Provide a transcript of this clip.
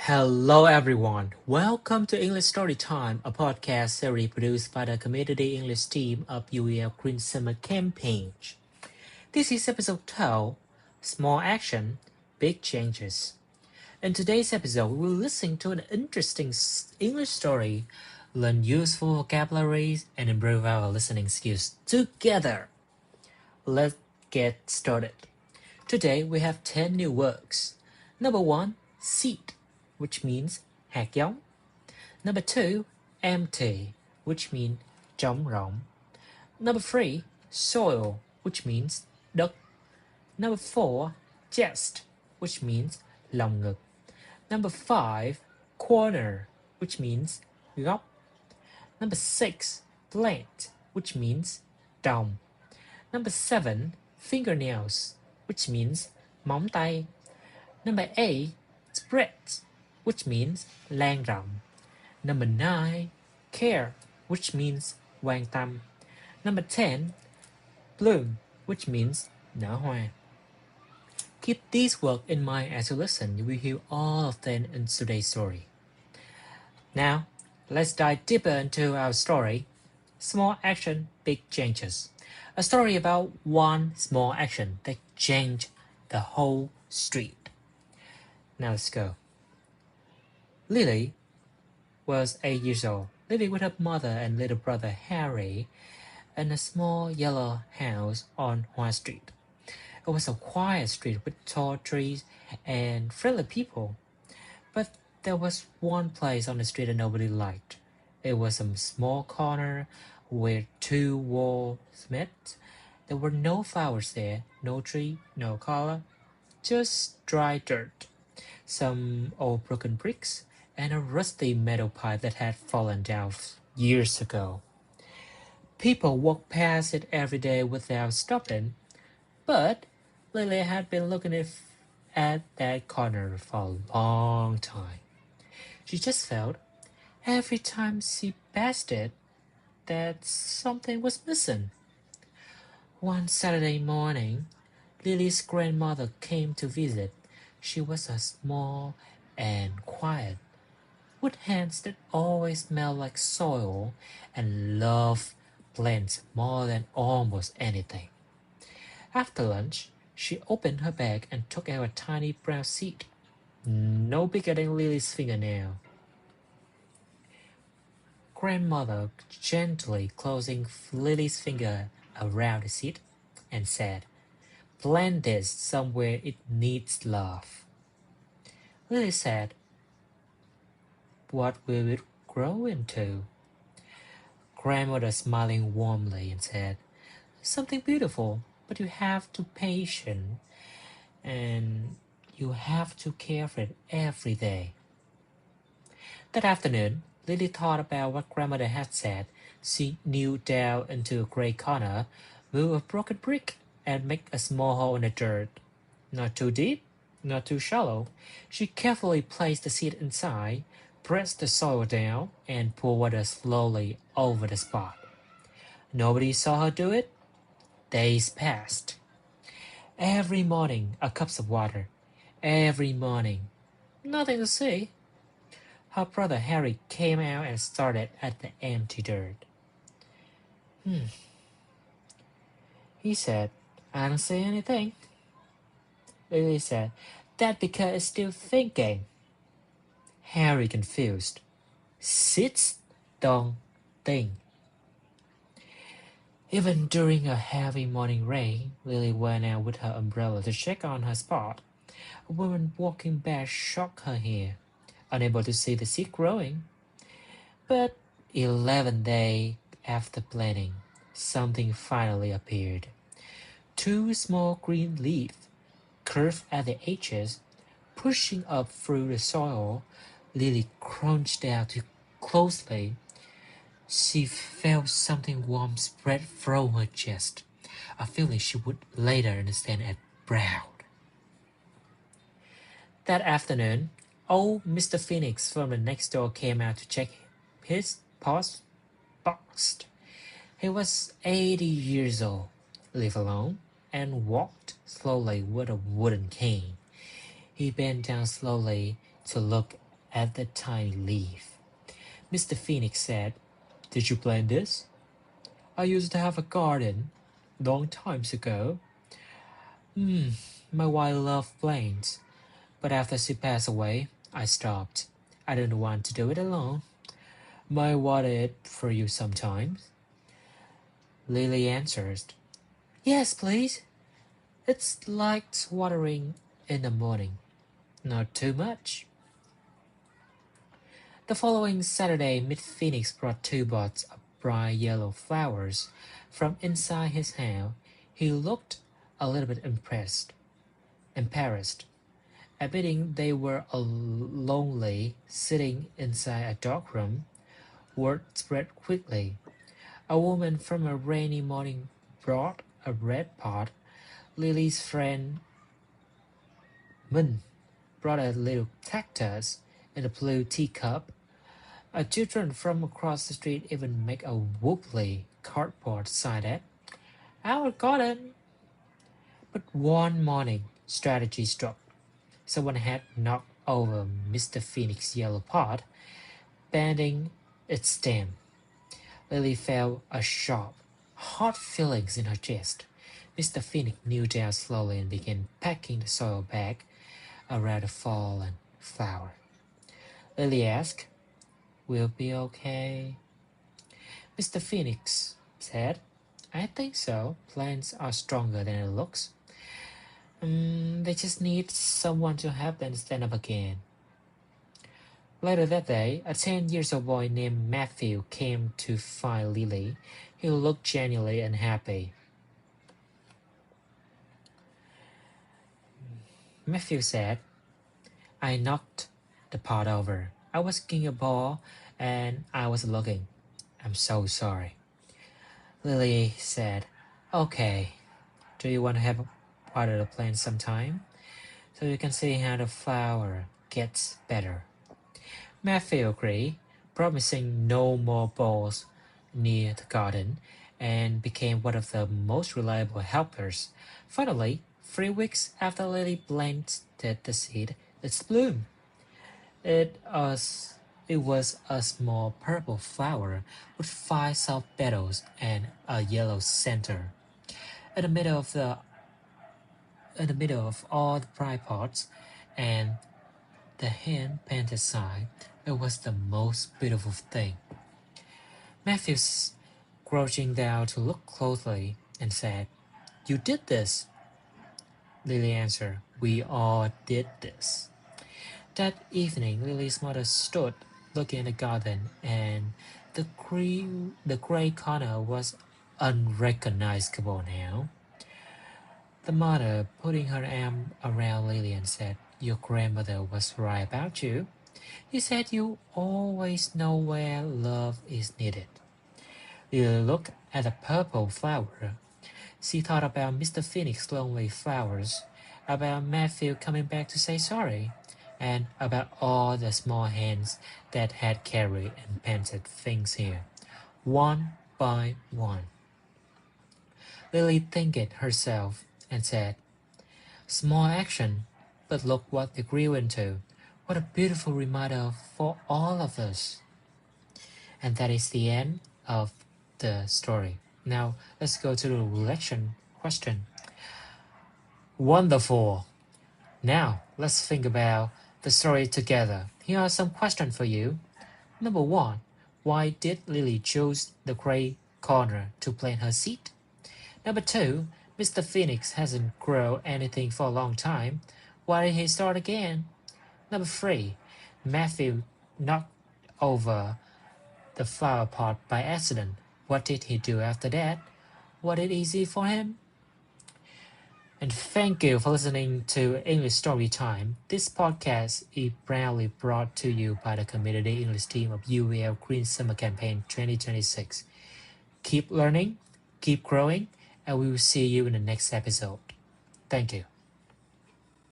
Hello, everyone. Welcome to English Story Time, a podcast series produced by the Community English team of UEL Green Summer Campaign. This is episode 12 Small Action, Big Changes. In today's episode, we will listen to an interesting English story, learn useful vocabularies, and improve our listening skills together. Let's get started. Today, we have 10 new words. Number 1, seed, which means hạt giống. Number 2, empty, which means trống rỗng. Number 3, soil, which means đất. Number 4, chest, which means lòng ngực. Number 5, corner, which means góc. Number 6, plant, which means trồng. Number 7, fingernails, which means móng tay. Number 8, spread, which means lan rộng. Number 9, care, which means quan tâm. Number 10, bloom, which means nở hoa. Keep these words in mind as you listen. You will hear all of them in today's story. Now, let's dive deeper into our story. Small action, big changes. A story about one small action that changed the whole street. Now let's go. Lily was 8 years old, living with her mother and little brother Harry in a small yellow house on Hoa Street. It was a quiet street with tall trees and friendly people. But there was one place on the street that nobody liked. It was a small corner where two walls met. There were no flowers there, no tree, no color, just dry dirt, some old broken bricks, and a rusty metal pipe that had fallen down years ago. People walked past it every day without stopping, but Lily had been looking at that corner for a long time. She just felt, every time she passed it, that something was missing. One Saturday morning, Lily's grandmother came to visit. She was a small and quiet, with hands that always smelled like soil and loved plants more than almost anything. After lunch, she opened her bag and took out a tiny brown seed, no bigger than Lily's fingernail. Grandmother gently closing Lily's finger around the seed and said, "Plant this somewhere it needs love." Lily said, "What will it grow into?" Grandmother smiling warmly and said, "Something beautiful, but you have to be patient and you have to care for it every day." That afternoon, Lily thought about what Grandmother had said. She kneeled down into a gray corner, moved a broken brick, and made a small hole in the dirt. Not too deep, not too shallow. She carefully placed the seed inside, pressed the soil down, and poured water slowly over the spot. Nobody saw her do it. Days passed. Every morning, a cup of water. Every morning. Nothing to see. Her brother Harry came out and started at the empty dirt. He said, "I don't see anything." Lily said, "That's because it's still thinking." Harry confused. "Seeds don't think." Even during a heavy morning rain, Lily went out with her umbrella to check on her spot. A woman walking back shook her hair, unable to see the seed growing. But 11 days after planting, something finally appeared. Two small green leaves, curved at the edges, pushing up through the soil. Lily crouched down too closely. She felt something warm spread through her chest, a feeling she would later understand as proud. That afternoon, old Mr. Phoenix from the next door came out to check his post box. He was 80 years old, lived alone, and walked slowly with a wooden cane. He bent down slowly to look at the tiny leaf. Mr. Phoenix said, "Did you plant this?" "I used to have a garden long times ago. My wife loved plants, but after she passed away, I stopped. I didn't want to do it alone. Might water it for you sometimes." Lily answered, "Yes, please. It's like watering in the morning. Not too much." The following Saturday, Miss Phoenix brought 2 pots of bright yellow flowers from inside his house. He looked a little bit embarrassed, admitting they were lonely sitting inside a dark room. Word spread quickly. A woman from a rainy morning brought a red pot. Lily's friend Min brought a little cactus in a blue teacup. Children from across the street even make a wobbly cardboard sign at "Our garden." But one morning, strategy struck. Someone had knocked over Mr. Phoenix's yellow pot, bending its stem. Lily felt a sharp, hot feeling in her chest. Mr. Phoenix kneeled down slowly and began packing the soil back around the fallen flower. Lily asked, "Will be okay?" Mr. Phoenix said, "I think so. Plants are stronger than it looks. They just need someone to help them stand up again." Later that day, a 10-year-old boy named Matthew came to find Lily. He looked genuinely unhappy. Matthew said, "I knocked the pot over. I was kicking a ball and I was looking. I'm so sorry." Lily said, "Okay, do you want to have water the plant sometime, so you can see how the flower gets better?" Matthew agreed, promising no more balls near the garden, and became one of the most reliable helpers. Finally, 3 weeks after Lily planted the seed, it bloomed. It was a small purple flower with 5 soft petals and a yellow center. In the middle of all the bright parts and the hand-painted sign, it was the most beautiful thing. Matthew crouching down to look closely and said, "You did this." Lily answered, "We all did this." That evening, Lily's mother stood looking at the garden, and the gray corner was unrecognizable now. The mother, putting her arm around Lily, and said, "Your grandmother was right about you. He said you always know where love is needed." Lily looked at the purple flower. She thought about Mr. Phoenix's lonely flowers, about Matthew coming back to say sorry, and about all the small hands that had carried and painted things here, one by one. Lily thanked herself and said, "Small action, but look what they grew into. What a beautiful reminder for all of us." And that is the end of the story. Now let's go to the reflection question. Wonderful. Now let's think about the story together. Here are some questions for you. Number 1. Why did Lily choose the gray corner to plant her seed? Number 2. Mr. Phoenix hasn't grown anything for a long time. Why did he start again? Number 3. Matthew knocked over the flower pot by accident. What did he do after that? Was it easy for him? And thank you for listening to English Story Time. This podcast is proudly brought to you by the Community English team of UEL Green Summer Campaign 2026. Keep learning, keep growing, and we will see you in the next episode. Thank you.